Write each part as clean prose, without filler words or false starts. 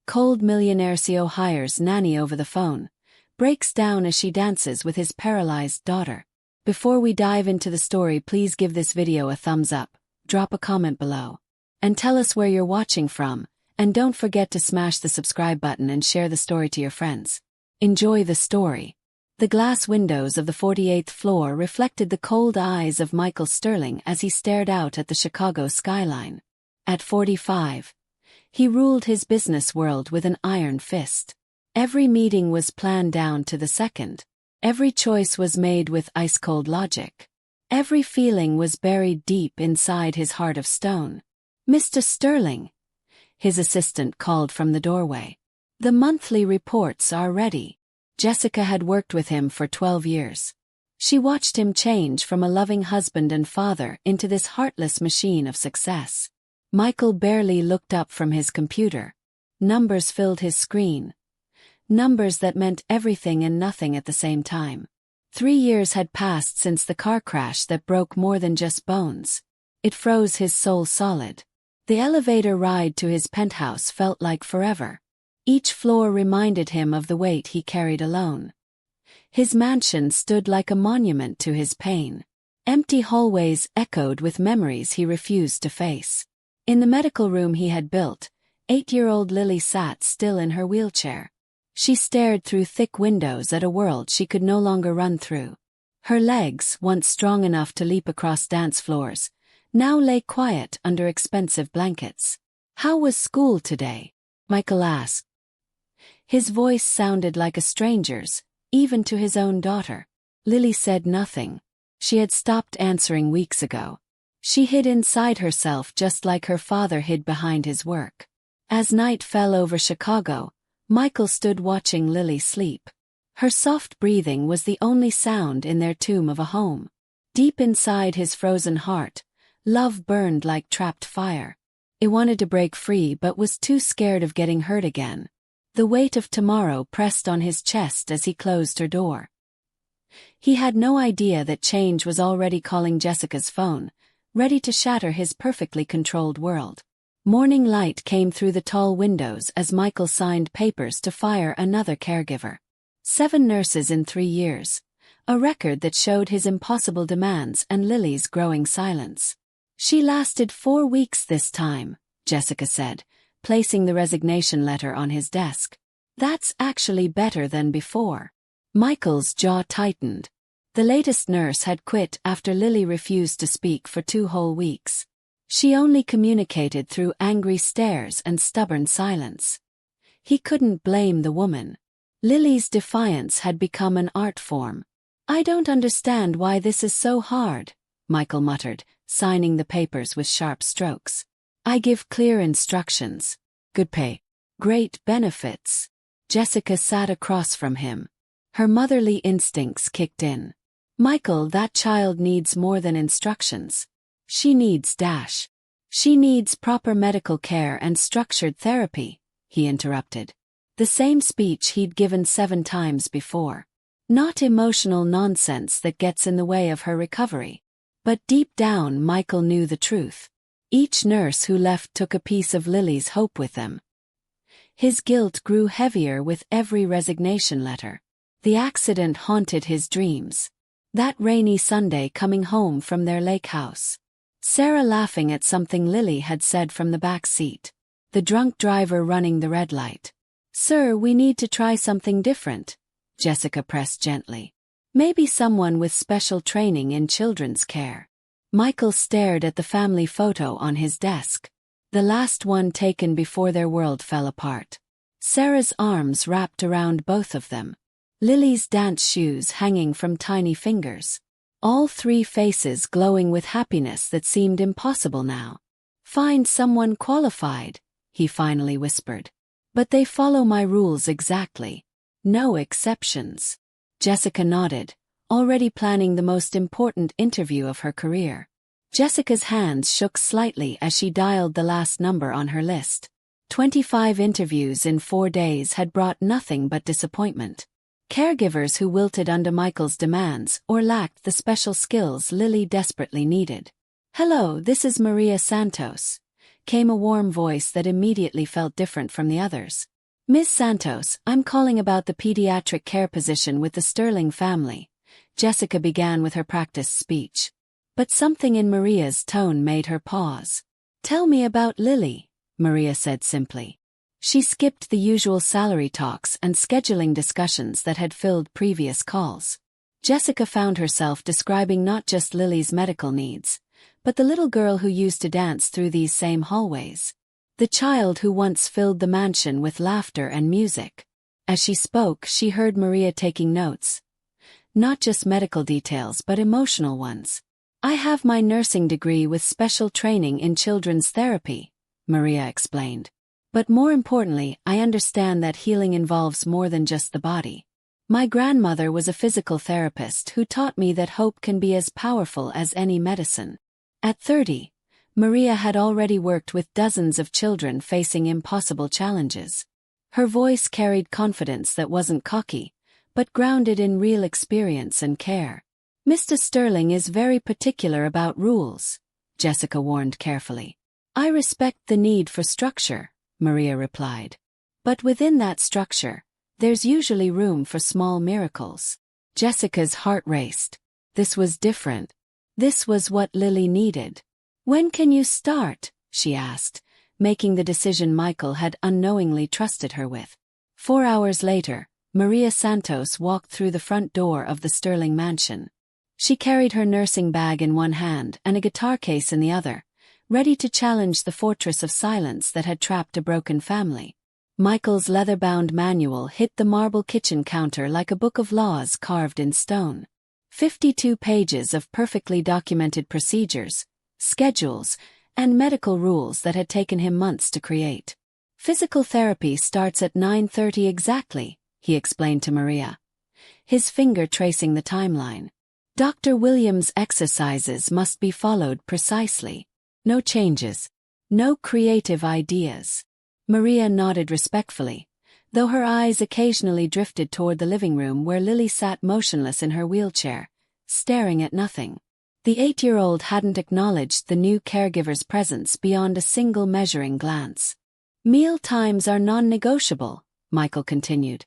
Cold Millionaire CEO hires Nanny over the phone, breaks down as she dances with his paralyzed daughter. Before we dive into the story, please give this video a thumbs up, drop a comment below, and tell us where you're watching from, and don't forget to smash the subscribe button and share the story to your friends. Enjoy the story. The glass windows of the 48th floor reflected the cold eyes of Michael Sterling as he stared out at the Chicago skyline. At 45, he ruled his business world with an iron fist. Every meeting was planned down to the second. Every choice was made with ice-cold logic. Every feeling was buried deep inside his heart of stone. "Mr. Sterling," his assistant called from the doorway. "The monthly reports are ready." Jessica had worked with him for 12 years. She watched him change from a loving husband and father into this heartless machine of success. Michael barely looked up from his computer. Numbers filled his screen. Numbers that meant everything and nothing at the same time. 3 years had passed since the car crash that broke more than just bones. It froze his soul solid. The elevator ride to his penthouse felt like forever. Each floor reminded him of the weight he carried alone. His mansion stood like a monument to his pain. Empty hallways echoed with memories he refused to face. In the medical room he had built, 8-year-old Lily sat still in her wheelchair. She stared through thick windows at a world she could no longer run through. Her legs, once strong enough to leap across dance floors, now lay quiet under expensive blankets. "How was school today?" Michael asked. His voice sounded like a stranger's, even to his own daughter. Lily said nothing. She had stopped answering weeks ago. She hid inside herself just like her father hid behind his work. As night fell over Chicago, Michael stood watching Lily sleep. Her soft breathing was the only sound in their tomb of a home. Deep inside his frozen heart, love burned like trapped fire. It wanted to break free but was too scared of getting hurt again. The weight of tomorrow pressed on his chest as he closed her door. He had no idea that change was already calling Jessica's phone, ready to shatter his perfectly controlled world. Morning light came through the tall windows as Michael signed papers to fire another caregiver. 7 nurses in 3 years, a record that showed his impossible demands and Lily's growing silence. "She lasted 4 weeks this time," Jessica said, placing the resignation letter on his desk. "That's actually better than before." Michael's jaw tightened. The latest nurse had quit after Lily refused to speak for 2 whole weeks. She only communicated through angry stares and stubborn silence. He couldn't blame the woman. Lily's defiance had become an art form. "I don't understand why this is so hard," Michael muttered, signing the papers with sharp strokes. "I give clear instructions. Good pay. Great benefits." Jessica sat across from him. Her motherly instincts kicked in. "Michael, that child needs more than instructions. She needs dash. She needs proper medical care and structured therapy," he interrupted. The same speech he'd given 7 times before. Not emotional nonsense that gets in the way of her recovery. But deep down Michael knew the truth. Each nurse who left took a piece of Lily's hope with them. His guilt grew heavier with every resignation letter. The accident haunted his dreams. That rainy Sunday coming home from their lake house. Sarah laughing at something Lily had said from the back seat. The drunk driver running the red light. "Sir, we need to try something different," Jessica pressed gently. "Maybe someone with special training in children's care." Michael stared at the family photo on his desk. The last one taken before their world fell apart. Sarah's arms wrapped around both of them. Lily's dance shoes hanging from tiny fingers. All 3 faces glowing with happiness that seemed impossible now. "Find someone qualified," he finally whispered. "But they follow my rules exactly. No exceptions." Jessica nodded, already planning the most important interview of her career. Jessica's hands shook slightly as she dialed the last number on her list. 25 interviews in 4 days had brought nothing but disappointment. Caregivers who wilted under Michael's demands or lacked the special skills Lily desperately needed. "Hello, this is Maria Santos," came a warm voice that immediately felt different from the others. Miss Santos, I'm calling about the pediatric care position with the Sterling family. Jessica began with her practice speech. But something in Maria's tone made her pause. Tell me about Lily, Maria said simply. She skipped the usual salary talks and scheduling discussions that had filled previous calls. Jessica found herself describing not just Lily's medical needs, but the little girl who used to dance through these same hallways. The child who once filled the mansion with laughter and music. As she spoke, she heard Maria taking notes. Not just medical details but emotional ones. I have my nursing degree with special training in children's therapy, Maria explained. But more importantly, I understand that healing involves more than just the body. My grandmother was a physical therapist who taught me that hope can be as powerful as any medicine. At 30, Maria had already worked with dozens of children facing impossible challenges. Her voice carried confidence that wasn't cocky, but grounded in real experience and care. Mr. Sterling is very particular about rules, Jessica warned carefully. I respect the need for structure, Maria replied. But within that structure, there's usually room for small miracles. Jessica's heart raced. This was different. This was what Lily needed. When can you start? She asked, making the decision Michael had unknowingly trusted her with. 4 hours later, Maria Santos walked through the front door of the Sterling mansion. She carried her nursing bag in one hand and a guitar case in the other, ready to challenge the fortress of silence that had trapped a broken family. Michael's leather-bound manual hit the marble kitchen counter like a book of laws carved in stone. 52 pages of perfectly documented procedures, schedules, and medical rules that had taken him months to create. Physical therapy starts at 9:30 exactly, he explained to Maria, his finger tracing the timeline. Dr. Williams' exercises must be followed precisely. No changes. No creative ideas. Maria nodded respectfully, though her eyes occasionally drifted toward the living room where Lily sat motionless in her wheelchair, staring at nothing. The 8-year-old hadn't acknowledged the new caregiver's presence beyond a single measuring glance. Meal times are non-negotiable, Michael continued,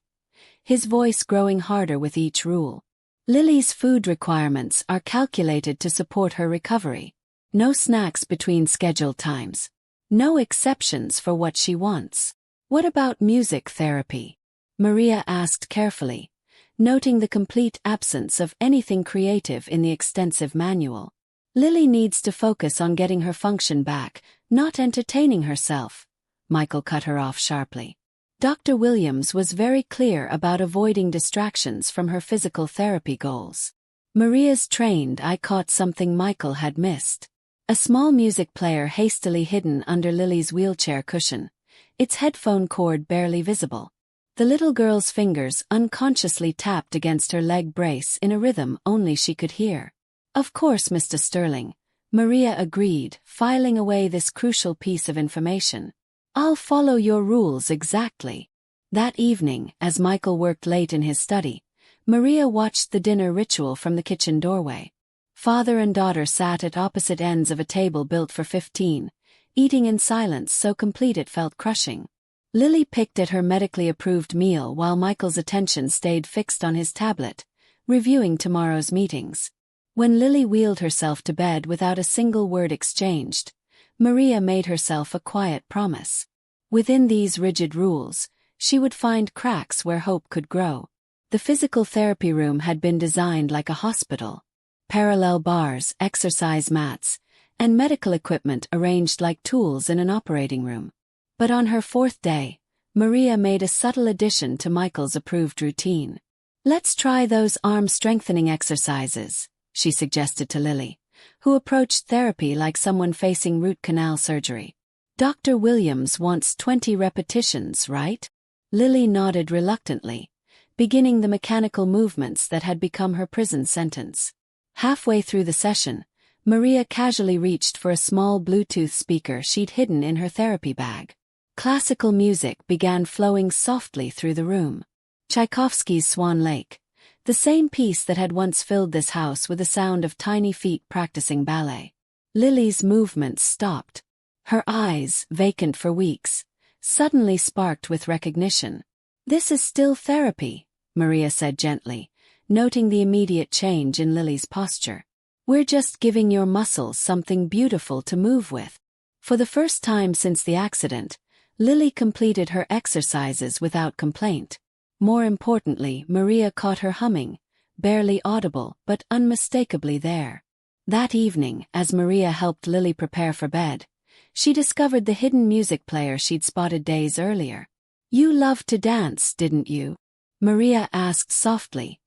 his voice growing harder with each rule. Lily's food requirements are calculated to support her recovery. No snacks between scheduled times. No exceptions for what she wants. What about music therapy? Maria asked carefully, noting the complete absence of anything creative in the extensive manual. Lily needs to focus on getting her function back, not entertaining herself. Michael cut her off sharply. Dr. Williams was very clear about avoiding distractions from her physical therapy goals. Maria's trained eye caught something Michael had missed. A small music player hastily hidden under Lily's wheelchair cushion, its headphone cord barely visible. The little girl's fingers unconsciously tapped against her leg brace in a rhythm only she could hear. Of course, Mr. Sterling, Maria agreed, filing away this crucial piece of information. I'll follow your rules exactly. That evening, as Michael worked late in his study, Maria watched the dinner ritual from the kitchen doorway. Father and daughter sat at opposite ends of a table built for 15, eating in silence so complete it felt crushing. Lily picked at her medically approved meal while Michael's attention stayed fixed on his tablet, reviewing tomorrow's meetings. When Lily wheeled herself to bed without a single word exchanged, Maria made herself a quiet promise. Within these rigid rules, she would find cracks where hope could grow. The physical therapy room had been designed like a hospital. Parallel bars, exercise mats, and medical equipment arranged like tools in an operating room. But on her 4th day, Maria made a subtle addition to Michael's approved routine. Let's try those arm-strengthening exercises, she suggested to Lily, who approached therapy like someone facing root canal surgery. Dr. Williams wants 20 repetitions, right? Lily nodded reluctantly, beginning the mechanical movements that had become her prison sentence. Halfway through the session, Maria casually reached for a small Bluetooth speaker she'd hidden in her therapy bag. Classical music began flowing softly through the room. Tchaikovsky's Swan Lake, the same piece that had once filled this house with the sound of tiny feet practicing ballet. Lily's movements stopped. Her eyes, vacant for weeks, suddenly sparked with recognition. "This is still therapy," Maria said gently, noting the immediate change in Lily's posture. "We're just giving your muscles something beautiful to move with." For the first time since the accident, Lily completed her exercises without complaint. More importantly, Maria caught her humming, barely audible but unmistakably there. That evening, as Maria helped Lily prepare for bed, she discovered the hidden music player she'd spotted days earlier. "You loved to dance, didn't you?" Maria asked softly,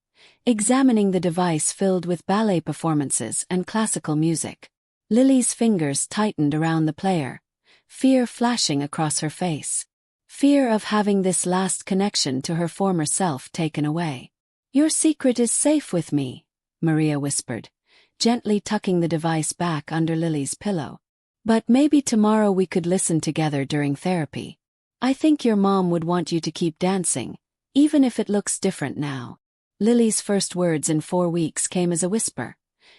examining the device filled with ballet performances and classical music. Lily's fingers tightened around the player, fear flashing across her face. Fear of having this last connection to her former self taken away. "Your secret is safe with me," Maria whispered, gently tucking the device back under Lily's pillow. "But maybe tomorrow we could listen together during therapy. I think your mom would want you to keep dancing, even if it looks different now." Lily's first words in 4 weeks came as a whisper.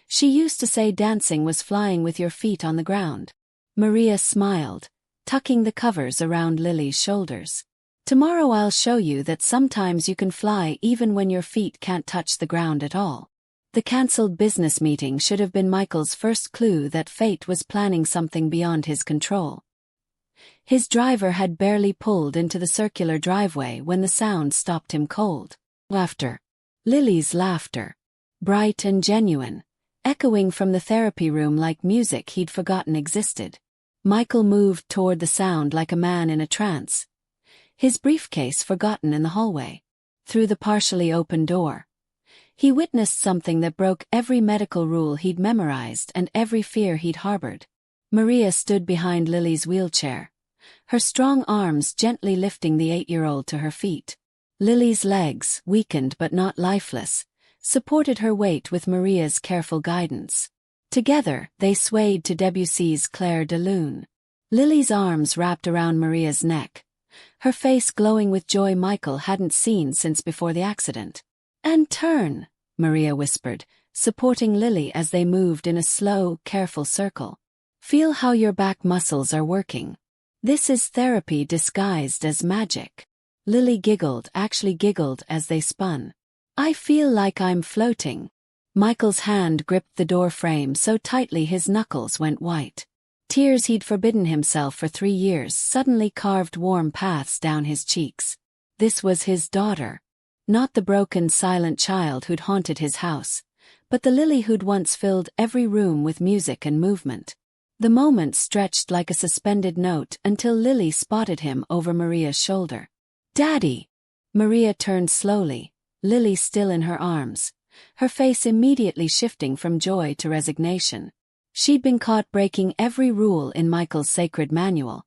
She used to say dancing was flying with your feet on the ground. Maria smiled, tucking the covers around Lily's shoulders. "Tomorrow I'll show you that sometimes you can fly even when your feet can't touch the ground at all." The cancelled business meeting should have been Michael's first clue that fate was planning something beyond his control. His driver had barely pulled into the circular driveway when the sound stopped him cold. Laughter. Lily's laughter. Bright and genuine, echoing from the therapy room like music he'd forgotten existed. Michael moved toward the sound like a man in a trance, his briefcase forgotten in the hallway. Through the partially open door, he witnessed something that broke every medical rule he'd memorized and every fear he'd harbored. Maria stood behind Lily's wheelchair, her strong arms gently lifting the 8-year-old to her feet. Lily's legs, weakened but not lifeless, supported her weight with Maria's careful guidance. Together, they swayed to Debussy's Clair de Lune. Lily's arms wrapped around Maria's neck, her face glowing with joy Michael hadn't seen since before the accident. "And turn," Maria whispered, supporting Lily as they moved in a slow, careful circle. "Feel how your back muscles are working. This is therapy disguised as magic." Lily actually giggled as they spun. "I feel like I'm floating." Michael's hand gripped the door frame so tightly his knuckles went white. Tears he'd forbidden himself for 3 years suddenly carved warm paths down his cheeks. This was his daughter. Not the broken, silent child who'd haunted his house, but the Lily who'd once filled every room with music and movement. The moment stretched like a suspended note until Lily spotted him over Maria's shoulder. "Daddy!" Maria turned slowly, Lily still in her arms, her face immediately shifting from joy to resignation. She'd been caught breaking every rule in Michael's sacred manual,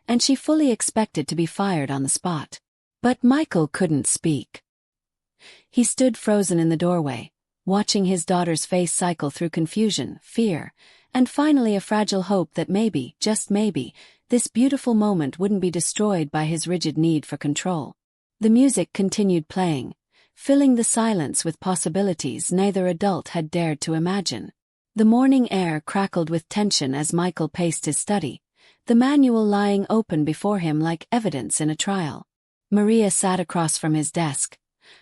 and she fully expected to be fired on the spot. But Michael couldn't speak. He stood frozen in the doorway, watching his daughter's face cycle through confusion, fear, and finally a fragile hope that maybe, just maybe, this beautiful moment wouldn't be destroyed by his rigid need for control. The music continued playing, filling the silence with possibilities neither adult had dared to imagine. The morning air crackled with tension as Michael paced his study, the manual lying open before him like evidence in a trial. Maria sat across from his desk,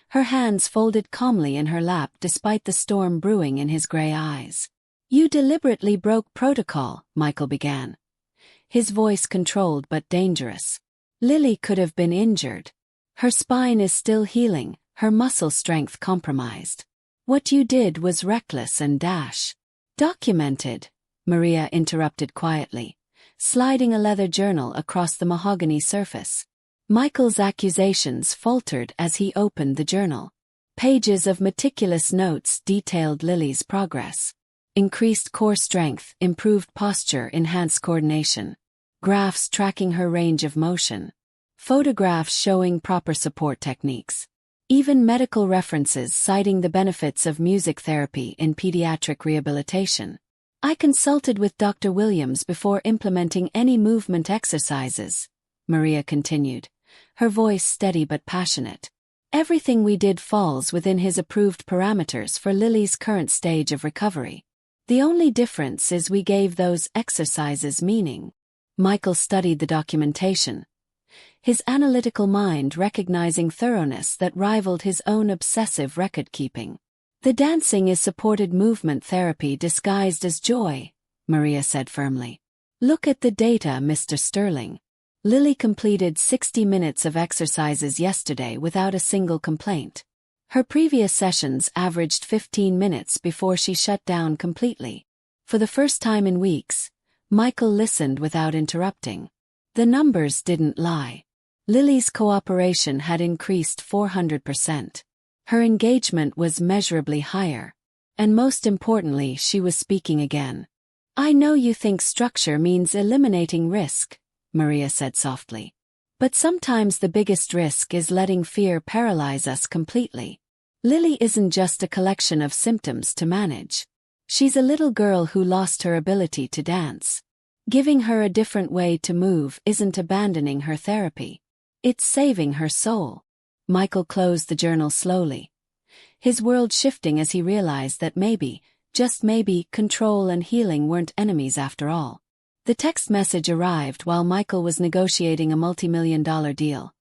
her hands folded calmly in her lap despite the storm brewing in his gray eyes. "You deliberately broke protocol," Michael began, his voice controlled but dangerous. "Lily could have been injured. Her spine is still healing, her muscle strength compromised. What you did was reckless and dash." "Documented," Maria interrupted quietly, sliding a leather journal across the mahogany surface. Michael's accusations faltered as he opened the journal. Pages of meticulous notes detailed Lily's progress. Increased core strength, improved posture, enhanced coordination. Graphs tracking her range of motion. Photographs showing proper support techniques. Even medical references citing the benefits of music therapy in pediatric rehabilitation. "I consulted with Dr. Williams before implementing any movement exercises," Maria continued, her voice steady but passionate. "Everything we did falls within his approved parameters for Lily's current stage of recovery. The only difference is we gave those exercises meaning." Michael studied the documentation, his analytical mind recognizing thoroughness that rivaled his own obsessive record-keeping. "The dancing is supported movement therapy disguised as joy," Maria said firmly. "Look at the data, Mr. Sterling. Lily completed 60 minutes of exercises yesterday without a single complaint. Her previous sessions averaged 15 minutes before she shut down completely." For the first time in weeks, Michael listened without interrupting. The numbers didn't lie. Lily's cooperation had increased 400%. Her engagement was measurably higher. And most importantly, she was speaking again. "I know you think structure means eliminating risk," Maria said softly. "But sometimes the biggest risk is letting fear paralyze us completely. Lily isn't just a collection of symptoms to manage. She's a little girl who lost her ability to dance. Giving her a different way to move isn't abandoning her therapy. It's saving her soul." Michael closed the journal slowly, his world shifting as he realized that maybe, just maybe, control and healing weren't enemies after all. The text message arrived while Michael was negotiating a multi-million-dollar deal,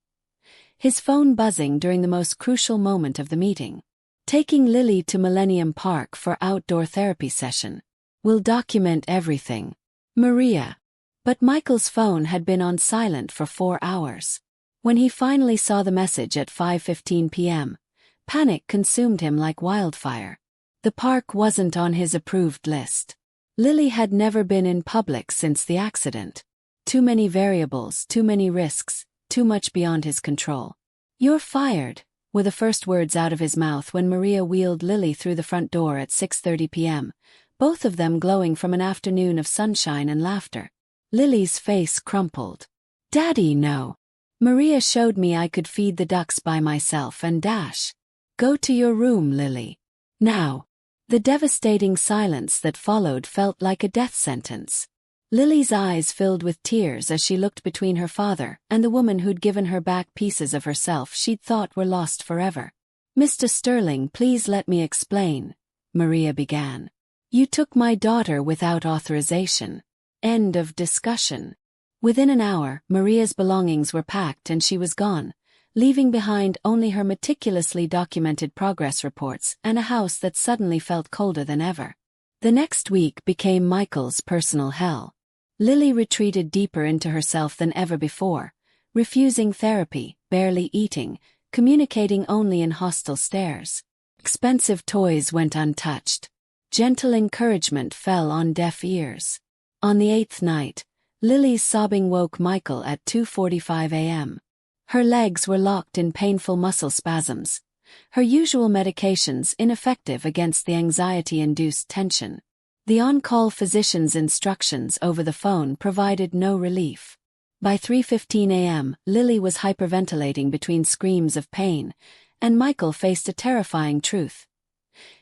his phone buzzing during the most crucial moment of the meeting. "Taking Lily to Millennium Park for outdoor therapy session. We'll document everything. Maria." But Michael's phone had been on silent for 4 hours. When he finally saw the message at 5:15 p.m., panic consumed him like wildfire. The park wasn't on his approved list. Lily had never been in public since the accident. Too many variables, too many risks, too much beyond his control. "You're fired," were the first words out of his mouth when Maria wheeled Lily through the front door at 6:30 p.m., both of them glowing from an afternoon of sunshine and laughter. Lily's face crumpled. "Daddy, no. Maria showed me I could feed the ducks by myself and dash. Go to your room, Lily. Now." The devastating silence that followed felt like a death sentence. Lily's eyes filled with tears as she looked between her father and the woman who'd given her back pieces of herself she'd thought were lost forever. "Mr. Sterling, please let me explain," Maria began. "You took my daughter without authorization. End of discussion." Within an hour, Maria's belongings were packed and she was gone, leaving behind only her meticulously documented progress reports and a house that suddenly felt colder than ever. The next week became Michael's personal hell. Lily retreated deeper into herself than ever before, refusing therapy, barely eating, communicating only in hostile stares. Expensive toys went untouched. Gentle encouragement fell on deaf ears. On the 8th night, Lily's sobbing woke Michael at 2:45 a.m. Her legs were locked in painful muscle spasms, her usual medications ineffective against the anxiety-induced tension. The on-call physician's instructions over the phone provided no relief. By 3:15 a.m., Lily was hyperventilating between screams of pain, and Michael faced a terrifying truth.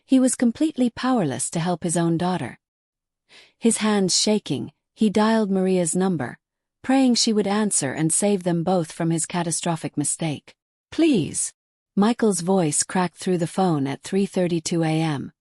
He was completely powerless to help his own daughter. His hands shaking, he dialed Maria's number, praying she would answer and save them both from his catastrophic mistake. "Please." Michael's voice cracked through the phone at 3:32 a.m.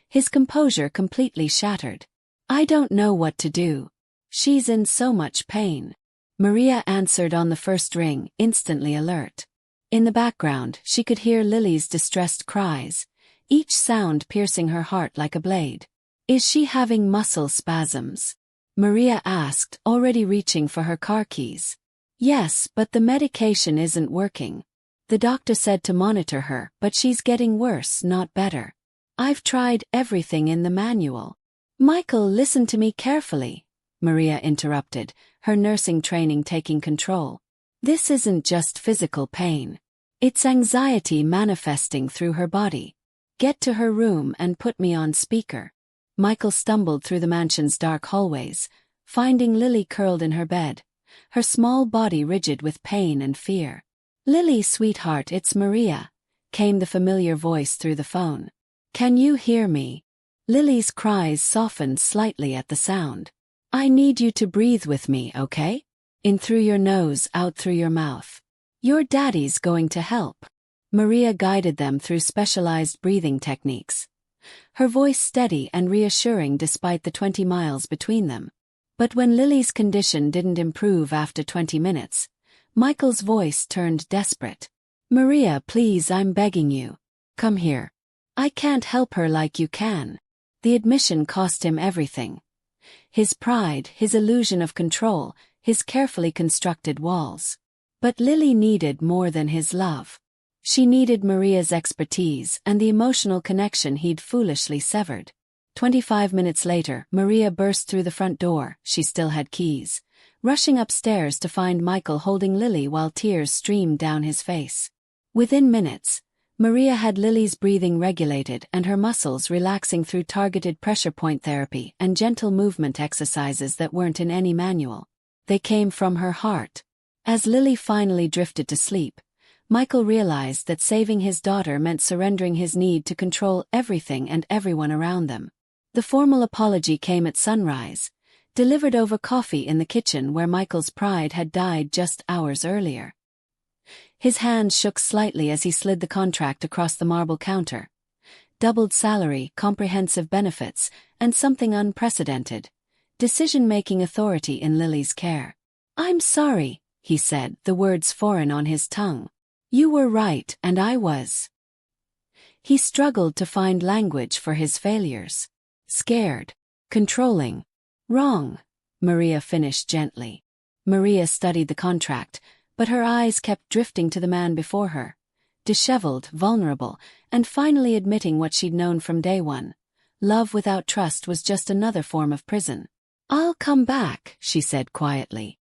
His composure completely shattered. "I don't know what to do. She's in so much pain." Maria answered on the first ring, instantly alert. In the background, she could hear Lily's distressed cries, each sound piercing her heart like a blade. "Is she having muscle spasms?" Maria asked, already reaching for her car keys. "Yes, but the medication isn't working. The doctor said to monitor her, but she's getting worse, not better. I've tried everything in the manual." "Michael, listen to me carefully," Maria interrupted, her nursing training taking control. "This isn't just physical pain. It's anxiety manifesting through her body. Get to her room and put me on speaker." Michael stumbled through the mansion's dark hallways, finding Lily curled in her bed, her small body rigid with pain and fear. "Lily, sweetheart, it's Maria," came the familiar voice through the phone. "Can you hear me?" Lily's cries softened slightly at the sound. "I need you to breathe with me, okay? In through your nose, out through your mouth. Your daddy's going to help." Maria guided them through specialized breathing techniques, her voice steady and reassuring despite the 20 miles between them. But when Lily's condition didn't improve after 20 minutes, Michael's voice turned desperate. "Maria, please, I'm begging you. Come here. I can't help her like you can." The admission cost him everything. His pride, his illusion of control, his carefully constructed walls. But Lily needed more than his love. She needed Maria's expertise and the emotional connection he'd foolishly severed. 25 minutes later, Maria burst through the front door, she still had keys, rushing upstairs to find Michael holding Lily while tears streamed down his face. Within minutes, Maria had Lily's breathing regulated and her muscles relaxing through targeted pressure point therapy and gentle movement exercises that weren't in any manual. They came from her heart. As Lily finally drifted to sleep, Michael realized that saving his daughter meant surrendering his need to control everything and everyone around them. The formal apology came at sunrise, delivered over coffee in the kitchen where Michael's pride had died just hours earlier. His hand shook slightly as he slid the contract across the marble counter. Doubled salary, comprehensive benefits, and something unprecedented: decision-making authority in Lily's care. "I'm sorry," he said, the words foreign on his tongue. "You were right, and I was." He struggled to find language for his failures. "Scared. Controlling. Wrong," Maria finished gently. Maria studied the contract, but her eyes kept drifting to the man before her, disheveled, vulnerable, and finally admitting what she'd known from day one. Love without trust was just another form of prison. "I'll come back," she said quietly.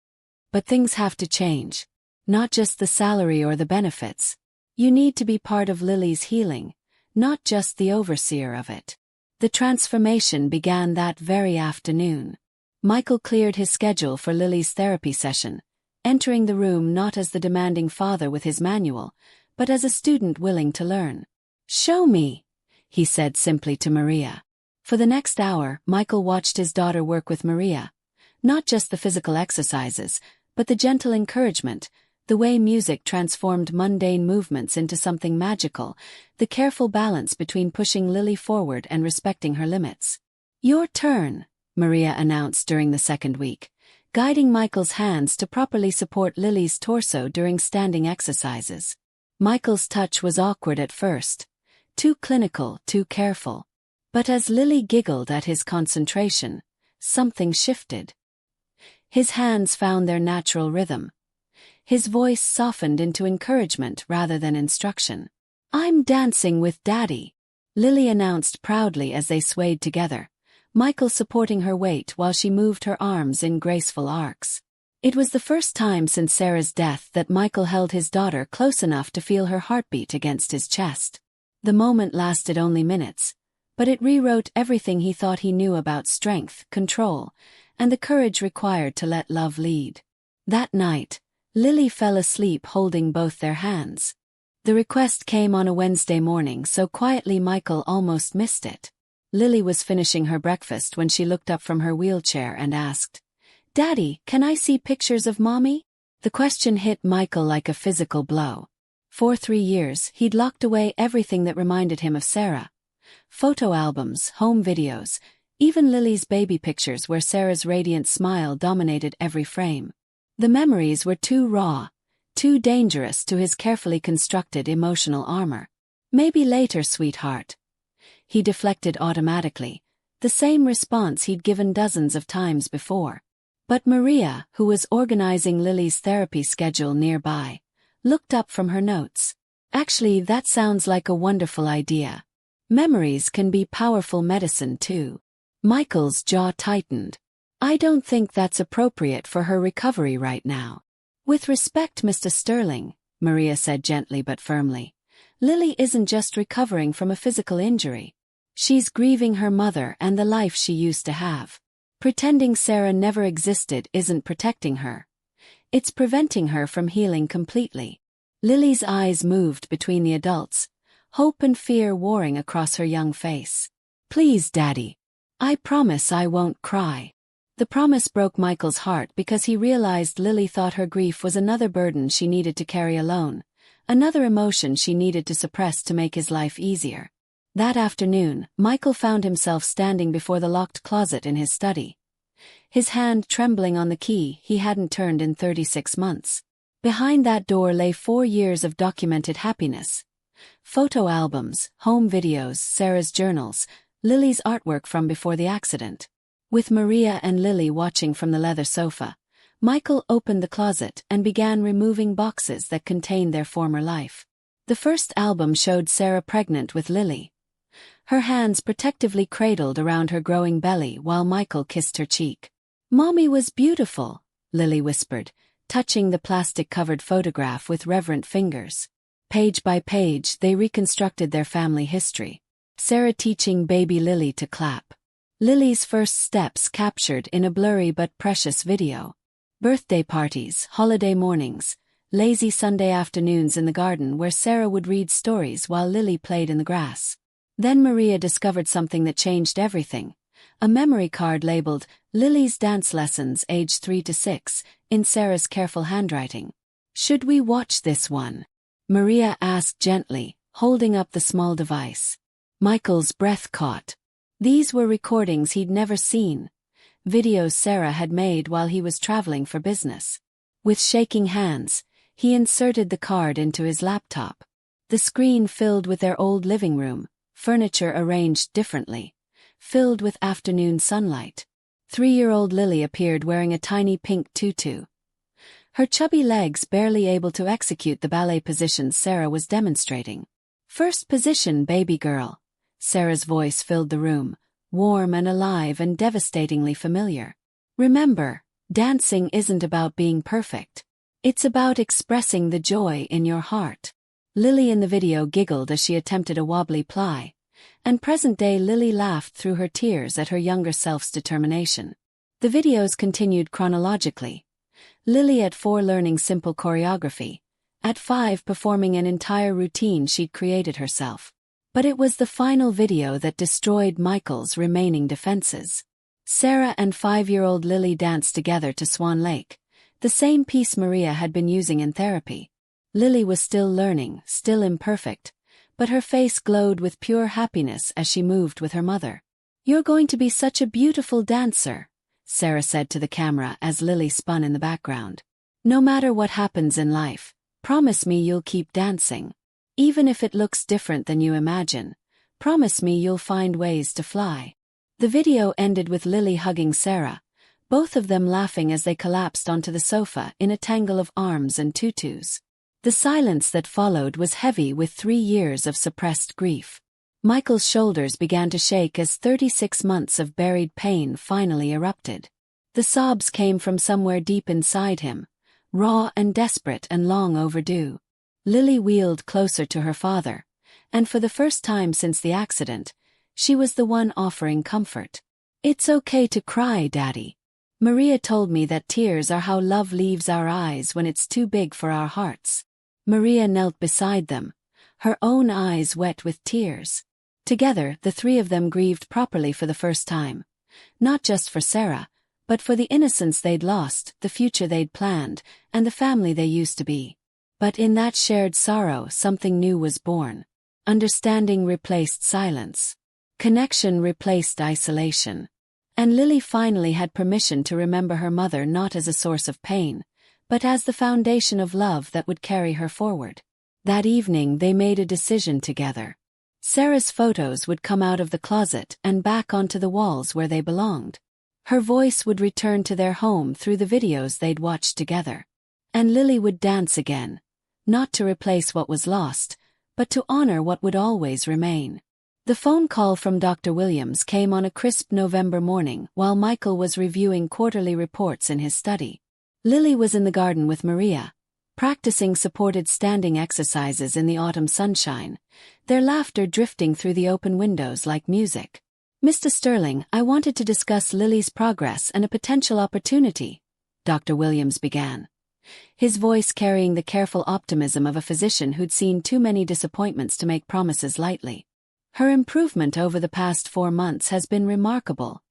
"But things have to change. Not just the salary or the benefits. You need to be part of Lily's healing, not just the overseer of it." The transformation began that very afternoon. Michael cleared his schedule for Lily's therapy session, entering the room not as the demanding father with his manual, but as a student willing to learn. "Show me," he said simply to Maria. For the next hour, Michael watched his daughter work with Maria. Not just the physical exercises, but the gentle encouragement, the way music transformed mundane movements into something magical, the careful balance between pushing Lily forward and respecting her limits. "Your turn," Maria announced during the second week, guiding Michael's hands to properly support Lily's torso during standing exercises. Michael's touch was awkward at first, too clinical, too careful. But as Lily giggled at his concentration, something shifted. His hands found their natural rhythm. His voice softened into encouragement rather than instruction. "I'm dancing with Daddy," Lily announced proudly as they swayed together, Michael supporting her weight while she moved her arms in graceful arcs. It was the first time since Sarah's death that Michael held his daughter close enough to feel her heartbeat against his chest. The moment lasted only minutes, but it rewrote everything he thought he knew about strength, control, and the courage required to let love lead. That night, Lily fell asleep holding both their hands. The request came on a Wednesday morning so quietly Michael almost missed it. Lily was finishing her breakfast when she looked up from her wheelchair and asked, "Daddy, can I see pictures of Mommy?" The question hit Michael like a physical blow. For 3 years, he'd locked away everything that reminded him of Sarah. Photo albums, home videos, even Lily's baby pictures where Sarah's radiant smile dominated every frame. The memories were too raw, too dangerous to his carefully constructed emotional armor. "Maybe later, sweetheart." He deflected automatically, the same response he'd given dozens of times before. But Maria, who was organizing Lily's therapy schedule nearby, looked up from her notes. "Actually, that sounds like a wonderful idea. Memories can be powerful medicine too." Michael's jaw tightened. "I don't think that's appropriate for her recovery right now." "With respect, Mr. Sterling," Maria said gently but firmly, "Lily isn't just recovering from a physical injury. She's grieving her mother and the life she used to have. Pretending Sarah never existed isn't protecting her. It's preventing her from healing completely." Lily's eyes moved between the adults, hope and fear warring across her young face. "Please, Daddy. I promise I won't cry." The promise broke Michael's heart because he realized Lily thought her grief was another burden she needed to carry alone, another emotion she needed to suppress to make his life easier. That afternoon, Michael found himself standing before the locked closet in his study, his hand trembling on the key he hadn't turned in 36 months. Behind that door lay 4 years of documented happiness. Photo albums, home videos, Sarah's journals, Lily's artwork from before the accident. With Maria and Lily watching from the leather sofa, Michael opened the closet and began removing boxes that contained their former life. The first album showed Sarah pregnant with Lily, her hands protectively cradled around her growing belly while Michael kissed her cheek. "Mommy was beautiful," Lily whispered, touching the plastic-covered photograph with reverent fingers. Page by page, they reconstructed their family history. Sarah teaching baby Lily to clap. Lily's first steps captured in a blurry but precious video. Birthday parties, holiday mornings, lazy Sunday afternoons in the garden where Sarah would read stories while Lily played in the grass. Then Maria discovered something that changed everything. A memory card labeled, "Lily's Dance Lessons age 3 to 6, in Sarah's careful handwriting. "Should we watch this one?" Maria asked gently, holding up the small device. Michael's breath caught. These were recordings he'd never seen. Videos Sarah had made while he was traveling for business. With shaking hands, he inserted the card into his laptop. The screen filled with their old living room, furniture arranged differently, filled with afternoon sunlight. 3-year-old Lily appeared wearing a tiny pink tutu, her chubby legs barely able to execute the ballet positions Sarah was demonstrating. "First position, baby girl." Sarah's voice filled the room, warm and alive and devastatingly familiar. "Remember, dancing isn't about being perfect. It's about expressing the joy in your heart." Lily in the video giggled as she attempted a wobbly plie, and present-day Lily laughed through her tears at her younger self's determination. The videos continued chronologically. Lily at 4 learning simple choreography, at 5 performing an entire routine she'd created herself. But it was the final video that destroyed Michael's remaining defenses. Sarah and 5-year-old Lily danced together to Swan Lake, the same piece Maria had been using in therapy. Lily was still learning, still imperfect, but her face glowed with pure happiness as she moved with her mother. "You're going to be such a beautiful dancer," Sarah said to the camera as Lily spun in the background. "No matter what happens in life, promise me you'll keep dancing. Even if it looks different than you imagine, promise me you'll find ways to fly." The video ended with Lily hugging Sarah, both of them laughing as they collapsed onto the sofa in a tangle of arms and tutus. The silence that followed was heavy with 3 years of suppressed grief. Michael's shoulders began to shake as 36 months of buried pain finally erupted. The sobs came from somewhere deep inside him, raw and desperate and long overdue. Lily wheeled closer to her father, and for the first time since the accident, she was the one offering comfort. "It's okay to cry, Daddy. Maria told me that tears are how love leaves our eyes when it's too big for our hearts." Maria knelt beside them, her own eyes wet with tears. Together, the 3 of them grieved properly for the first time. Not just for Sarah, but for the innocence they'd lost, the future they'd planned, and the family they used to be. But in that shared sorrow, something new was born. Understanding replaced silence. Connection replaced isolation. And Lily finally had permission to remember her mother not as a source of pain, but as the foundation of love that would carry her forward. That evening they made a decision together. Sarah's photos would come out of the closet and back onto the walls where they belonged. Her voice would return to their home through the videos they'd watched together. And Lily would dance again, not to replace what was lost, but to honor what would always remain. The phone call from Dr. Williams came on a crisp November morning while Michael was reviewing quarterly reports in his study. Lily was in the garden with Maria, practicing supported standing exercises in the autumn sunshine, their laughter drifting through the open windows like music. "Mr. Sterling, I wanted to discuss Lily's progress and a potential opportunity," Dr. Williams began, his voice carrying the careful optimism of a physician who'd seen too many disappointments to make promises lightly. "Her improvement over the past 4 months has been remarkable.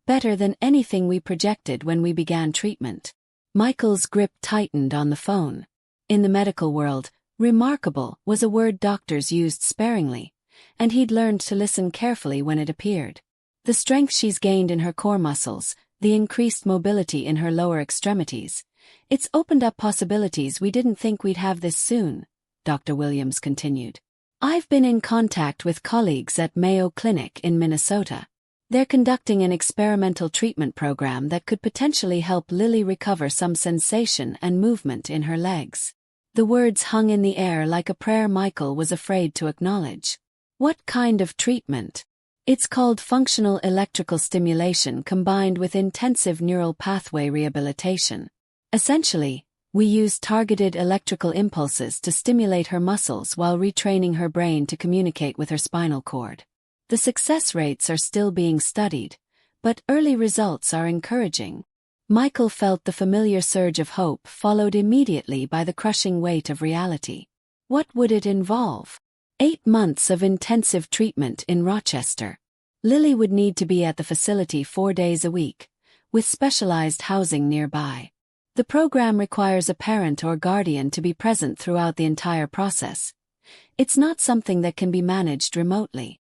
Better than anything we projected when we began treatment." Michael's grip tightened on the phone. In the medical world, remarkable was a word doctors used sparingly, and he'd learned to listen carefully when it appeared. "The strength she's gained in her core muscles, the increased mobility in her lower extremities, It's opened up possibilities we didn't think we'd have this soon, Dr. Williams continued. I've been in contact with colleagues at Mayo Clinic in Minnesota. They're conducting an experimental treatment program that could potentially help Lily recover some sensation and movement in her legs. The words hung in the air like a prayer Michael was afraid to acknowledge. What kind of treatment? It's called functional electrical stimulation combined with intensive neural pathway rehabilitation. Essentially, we use targeted electrical impulses to stimulate her muscles while retraining her brain to communicate with her spinal cord. The success rates are still being studied, but early results are encouraging. Michael felt the familiar surge of hope followed immediately by the crushing weight of reality. What would it involve? 8 months of intensive treatment in Rochester. Lily would need to be at the facility 4 days a week, with specialized housing nearby. The program requires a parent or guardian to be present throughout the entire process. It's not something that can be managed remotely.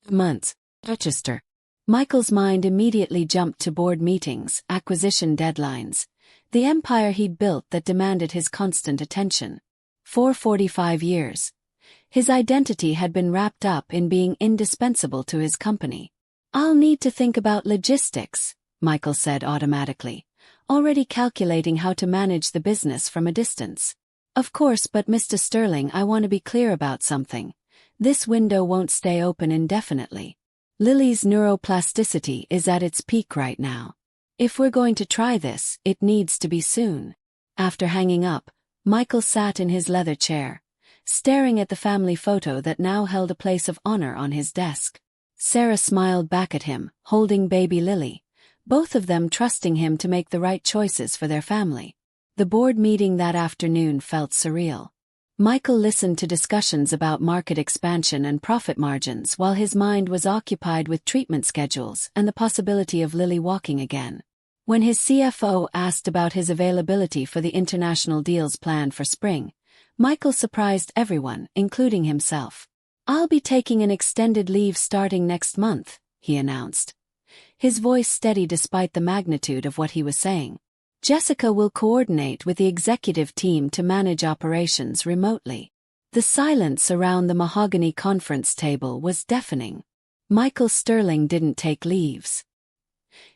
Months. Rochester. Michael's mind immediately jumped to board meetings, acquisition deadlines, the empire he'd built that demanded his constant attention. For 45 years, his identity had been wrapped up in being indispensable to his company. I'll need to think about logistics, Michael said automatically, already calculating how to manage the business from a distance. Of course, but Mr. Sterling, I want to be clear about something. This window won't stay open indefinitely. Lily's neuroplasticity is at its peak right now. If we're going to try this, it needs to be soon. After hanging up, Michael sat in his leather chair, staring at the family photo that now held a place of honor on his desk. Sarah smiled back at him, holding baby Lily, both of them trusting him to make the right choices for their family. The board meeting that afternoon felt surreal. Michael listened to discussions about market expansion and profit margins while his mind was occupied with treatment schedules and the possibility of Lily walking again. When his CFO asked about his availability for the international deals planned for spring, Michael surprised everyone, including himself. I'll be taking an extended leave starting next month, he announced. His voice steady despite the magnitude of what he was saying. Jessica will coordinate with the executive team to manage operations remotely. The silence around the mahogany conference table was deafening. Michael Sterling didn't take leaves.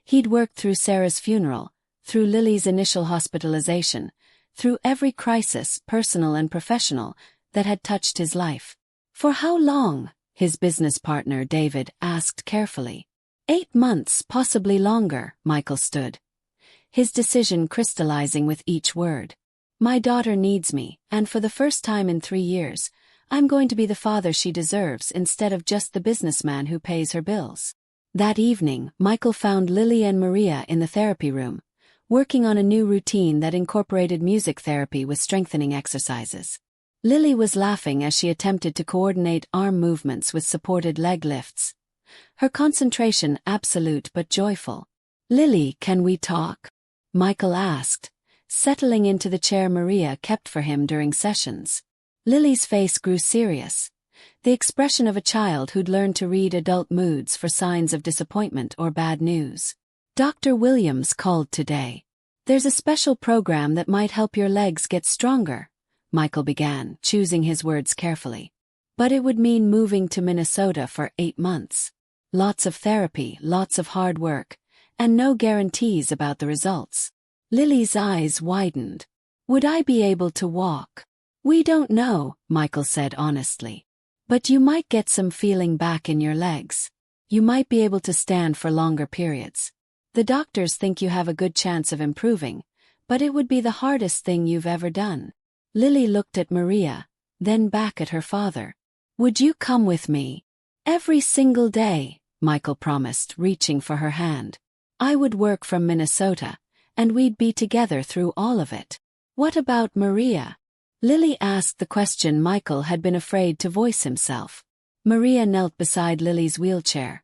He'd worked through Sarah's funeral, through Lily's initial hospitalization, through every crisis, personal and professional, that had touched his life. For how long? His business partner David asked carefully. 8 months, possibly longer, Michael stood, his decision crystallizing with each word. My daughter needs me, and for the first time in 3 years, I'm going to be the father she deserves instead of just the businessman who pays her bills. That evening, Michael found Lily and Maria in the therapy room, working on a new routine that incorporated music therapy with strengthening exercises. Lily was laughing as she attempted to coordinate arm movements with supported leg lifts. Her concentration absolute but joyful. Lily, can we talk? Michael asked, settling into the chair Maria kept for him during sessions. Lily's face grew serious, the expression of a child who'd learned to read adult moods for signs of disappointment or bad news. Dr. Williams called today. There's a special program that might help your legs get stronger, Michael began, choosing his words carefully. But it would mean moving to Minnesota for 8 months. Lots of therapy, lots of hard work, and no guarantees about the results. Lily's eyes widened. Would I be able to walk? We don't know, Michael said honestly. But you might get some feeling back in your legs. You might be able to stand for longer periods. The doctors think you have a good chance of improving, but it would be the hardest thing you've ever done. Lily looked at Maria, then back at her father. Would you come with me? Every single day, Michael promised, reaching for her hand. I would work from Minnesota, and we'd be together through all of it. What about Maria? Lily asked the question Michael had been afraid to voice himself. Maria knelt beside Lily's wheelchair,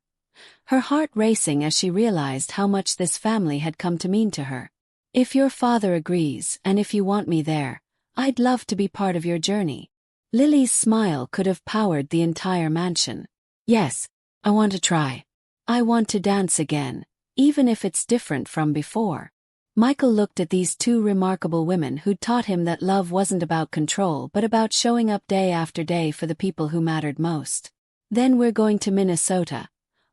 her heart racing as she realized how much this family had come to mean to her. If your father agrees, and if you want me there, I'd love to be part of your journey. Lily's smile could have powered the entire mansion. Yes, I want to try. I want to dance again, even if it's different from before. Michael looked at these two remarkable women who'd taught him that love wasn't about control but about showing up day after day for the people who mattered most. Then we're going to Minnesota.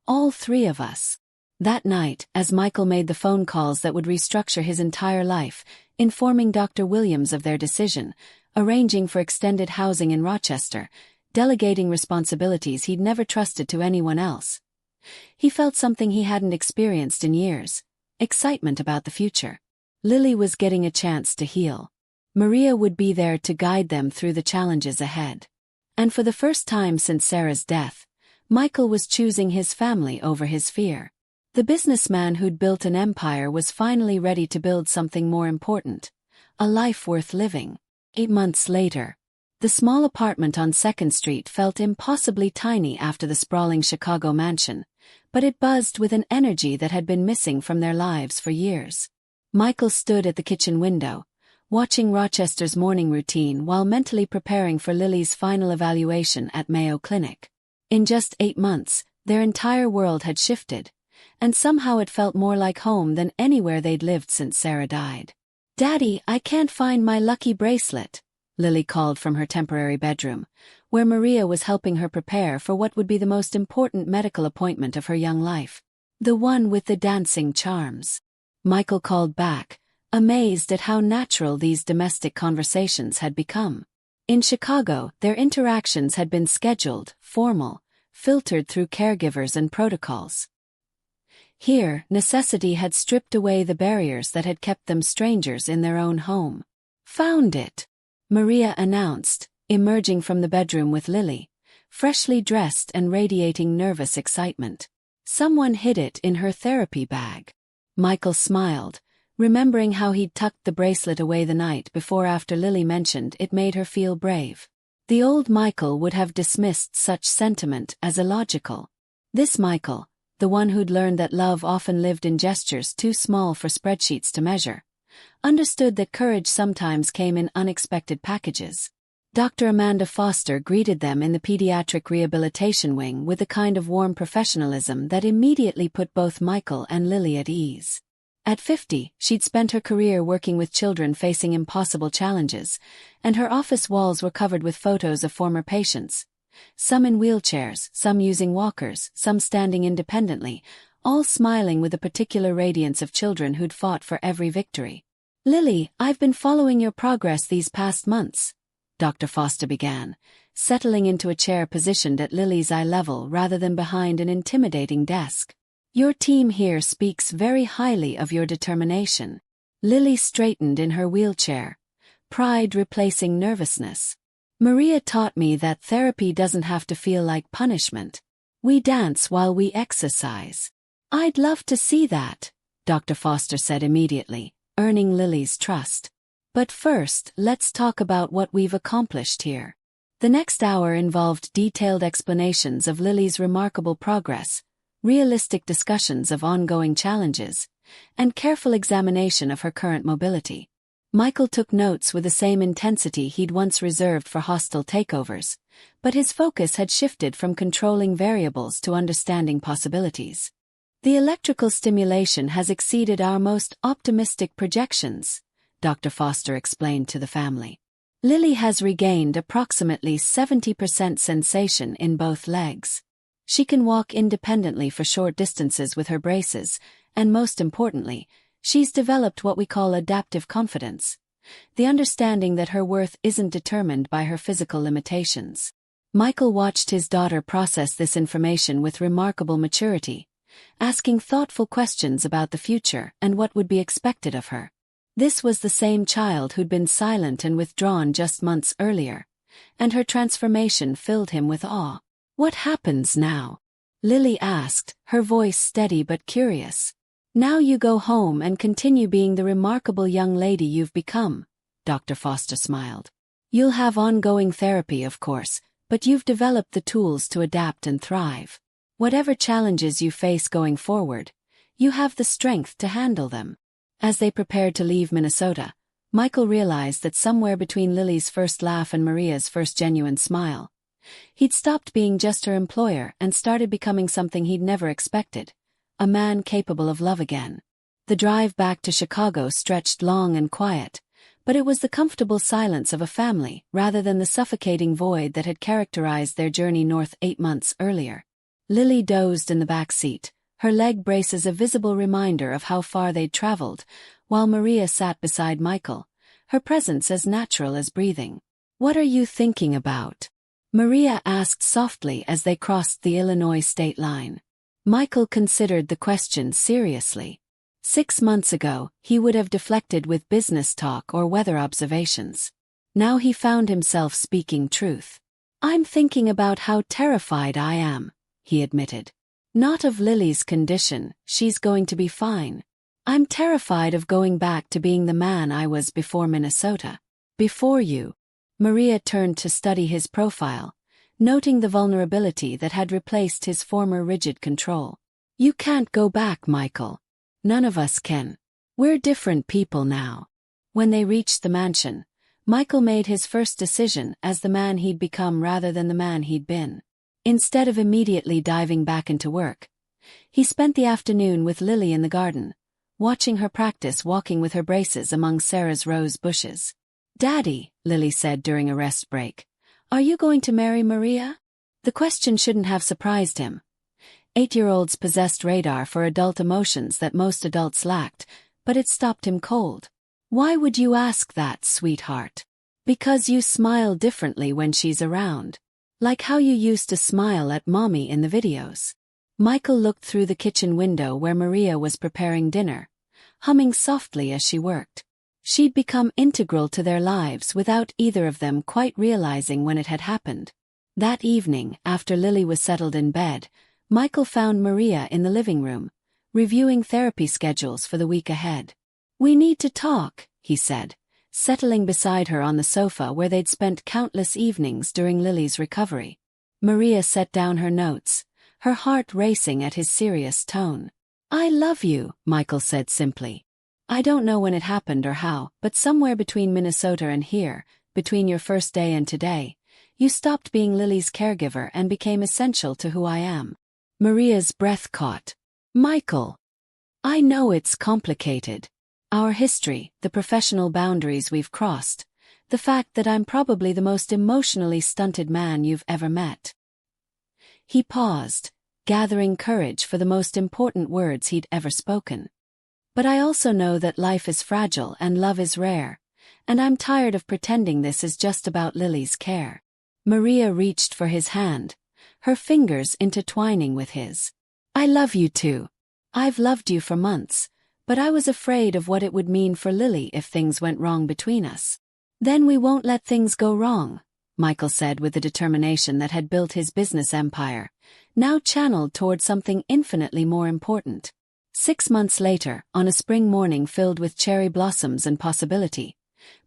All three of us. That night, as Michael made the phone calls that would restructure his entire life, informing Dr. Williams of their decision, arranging for extended housing in Rochester, delegating responsibilities he'd never trusted to anyone else, he felt something he hadn't experienced in years: excitement about the future. Lily was getting a chance to heal. Maria would be there to guide them through the challenges ahead. And for the first time since Sarah's death, Michael was choosing his family over his fear. The businessman who'd built an empire was finally ready to build something more important: a life worth living. 8 months later, the small apartment on 2nd Street felt impossibly tiny after the sprawling Chicago mansion, but it buzzed with an energy that had been missing from their lives for years. Michael stood at the kitchen window, watching Rochester's morning routine while mentally preparing for Lily's final evaluation at Mayo Clinic. In just 8 months, their entire world had shifted, and somehow it felt more like home than anywhere they'd lived since Sarah died. "Daddy, I can't find my lucky bracelet," Lily called from her temporary bedroom, where Maria was helping her prepare for what would be the most important medical appointment of her young life. "The one with the dancing charms." Michael called back, amazed at how natural these domestic conversations had become. In Chicago, their interactions had been scheduled, formal, filtered through caregivers and protocols. Here, necessity had stripped away the barriers that had kept them strangers in their own home. "Found it," Maria announced, emerging from the bedroom with Lily, freshly dressed and radiating nervous excitement. Someone hid it in her therapy bag. Michael smiled, remembering how he'd tucked the bracelet away the night before after Lily mentioned it made her feel brave. The old Michael would have dismissed such sentiment as illogical. This Michael, the one who'd learned that love often lived in gestures too small for spreadsheets to measure, understood that courage sometimes came in unexpected packages. Dr. Amanda Foster greeted them in the pediatric rehabilitation wing with a kind of warm professionalism that immediately put both Michael and Lily at ease. At 50, she'd spent her career working with children facing impossible challenges, and her office walls were covered with photos of former patients, some in wheelchairs, some using walkers, some standing independently, all smiling with a particular radiance of children who'd fought for every victory. "Lily, I've been following your progress these past months," Dr. Foster began, settling into a chair positioned at Lily's eye level rather than behind an intimidating desk. "Your team here speaks very highly of your determination." Lily straightened in her wheelchair, pride replacing nervousness. "Maria taught me that therapy doesn't have to feel like punishment. We dance while we exercise." "I'd love to see that," Dr. Foster said immediately, earning Lily's trust. "But first, let's talk about what we've accomplished here." The next hour involved detailed explanations of Lily's remarkable progress, realistic discussions of ongoing challenges, and careful examination of her current mobility. Michael took notes with the same intensity he'd once reserved for hostile takeovers, but his focus had shifted from controlling variables to understanding possibilities. "The electrical stimulation has exceeded our most optimistic projections," Dr. Foster explained to the family. "Lily has regained approximately 70% sensation in both legs. She can walk independently for short distances with her braces, and most importantly, she's developed what we call adaptive confidence, the understanding that her worth isn't determined by her physical limitations." Michael watched his daughter process this information with remarkable maturity, asking thoughtful questions about the future and what would be expected of her. This was the same child who'd been silent and withdrawn just months earlier, and her transformation filled him with awe. "What happens now?" Lily asked, her voice steady but curious. "Now you go home and continue being the remarkable young lady you've become," Dr. Foster smiled. "You'll have ongoing therapy, of course, but you've developed the tools to adapt and thrive. Whatever challenges you face going forward, you have the strength to handle them." As they prepared to leave Minnesota, Michael realized that somewhere between Lily's first laugh and Maria's first genuine smile, he'd stopped being just her employer and started becoming something he'd never expected: a man capable of love again. The drive back to Chicago stretched long and quiet, but it was the comfortable silence of a family rather than the suffocating void that had characterized their journey north 8 months earlier. Lily dozed in the back seat, her leg braces a visible reminder of how far they'd traveled, while Maria sat beside Michael, her presence as natural as breathing. "What are you thinking about?" Maria asked softly as they crossed the Illinois state line. Michael considered the question seriously. 6 months ago, he would have deflected with business talk or weather observations. Now he found himself speaking truth. "I'm thinking about how terrified I am," he admitted. "Not of Lily's condition, she's going to be fine. I'm terrified of going back to being the man I was before Minnesota. Before you." Maria turned to study his profile, noting the vulnerability that had replaced his former rigid control. "You can't go back, Michael. None of us can. We're different people now." When they reached the mansion, Michael made his first decision as the man he'd become rather than the man he'd been. Instead of immediately diving back into work, he spent the afternoon with Lily in the garden, watching her practice walking with her braces among Sarah's rose bushes. "Daddy," Lily said during a rest break, "are you going to marry Maria?" The question shouldn't have surprised him. 8-year-olds possessed radar for adult emotions that most adults lacked, but it stopped him cold. "Why would you ask that, sweetheart?" "Because you smile differently when she's around. Like how you used to smile at Mommy in the videos." Michael looked through the kitchen window where Maria was preparing dinner, humming softly as she worked. She'd become integral to their lives without either of them quite realizing when it had happened. That evening, after Lily was settled in bed, Michael found Maria in the living room, reviewing therapy schedules for the week ahead. "We need to talk," he said, settling beside her on the sofa where they'd spent countless evenings during Lily's recovery. Maria set down her notes, her heart racing at his serious tone. "I love you," Michael said simply. "I don't know when it happened or how, but somewhere between Minnesota and here, between your first day and today, you stopped being Lily's caregiver and became essential to who I am." Maria's breath caught. "Michael, I know it's complicated. Our history, the professional boundaries we've crossed, the fact that I'm probably the most emotionally stunted man you've ever met." He paused, gathering courage for the most important words he'd ever spoken. "But I also know that life is fragile and love is rare, and I'm tired of pretending this is just about Lily's care." Maria reached for his hand, her fingers intertwining with his. "I love you too. I've loved you for months, but I was afraid of what it would mean for Lily if things went wrong between us." "Then we won't let things go wrong," Michael said with the determination that had built his business empire, now channeled toward something infinitely more important. 6 months later, on a spring morning filled with cherry blossoms and possibility,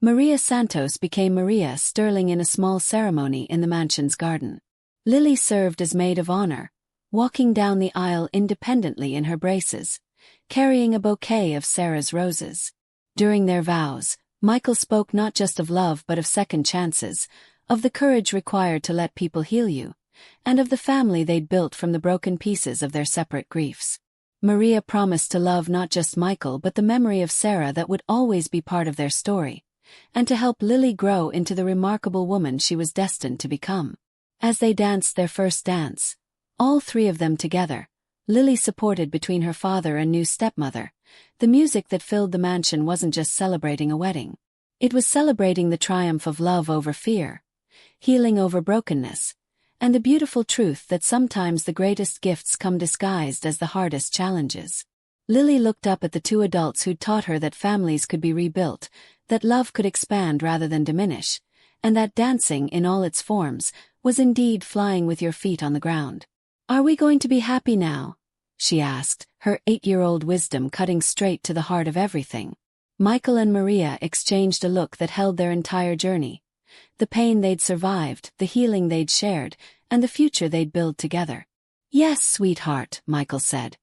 Maria Santos became Maria Sterling in a small ceremony in the mansion's garden. Lily served as maid of honor, walking down the aisle independently in her braces, carrying a bouquet of Sarah's roses. During their vows, Michael spoke not just of love but of second chances, of the courage required to let people heal you, and of the family they'd built from the broken pieces of their separate griefs. Maria promised to love not just Michael but the memory of Sarah that would always be part of their story, and to help Lily grow into the remarkable woman she was destined to become. As they danced their first dance, all three of them together, Lily supported between her father and new stepmother, the music that filled the mansion wasn't just celebrating a wedding. It was celebrating the triumph of love over fear, healing over brokenness, and the beautiful truth that sometimes the greatest gifts come disguised as the hardest challenges. Lily looked up at the two adults who'd taught her that families could be rebuilt, that love could expand rather than diminish, and that dancing in all its forms was indeed flying with your feet on the ground. "Are we going to be happy now?" she asked, her 8-year-old wisdom cutting straight to the heart of everything. Michael and Maria exchanged a look that held their entire journey. The pain they'd survived, the healing they'd shared, and the future they'd build together. "Yes, sweetheart," Michael said,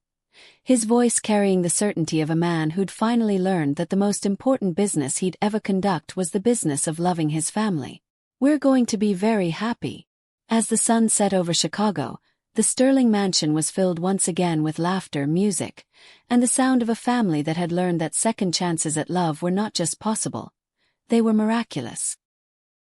his voice carrying the certainty of a man who'd finally learned that the most important business he'd ever conduct was the business of loving his family. "We're going to be very happy." As the sun set over Chicago, The Sterling mansion was filled once again with laughter, music, and the sound of a family that had learned that second chances at love were not just possible, they were miraculous.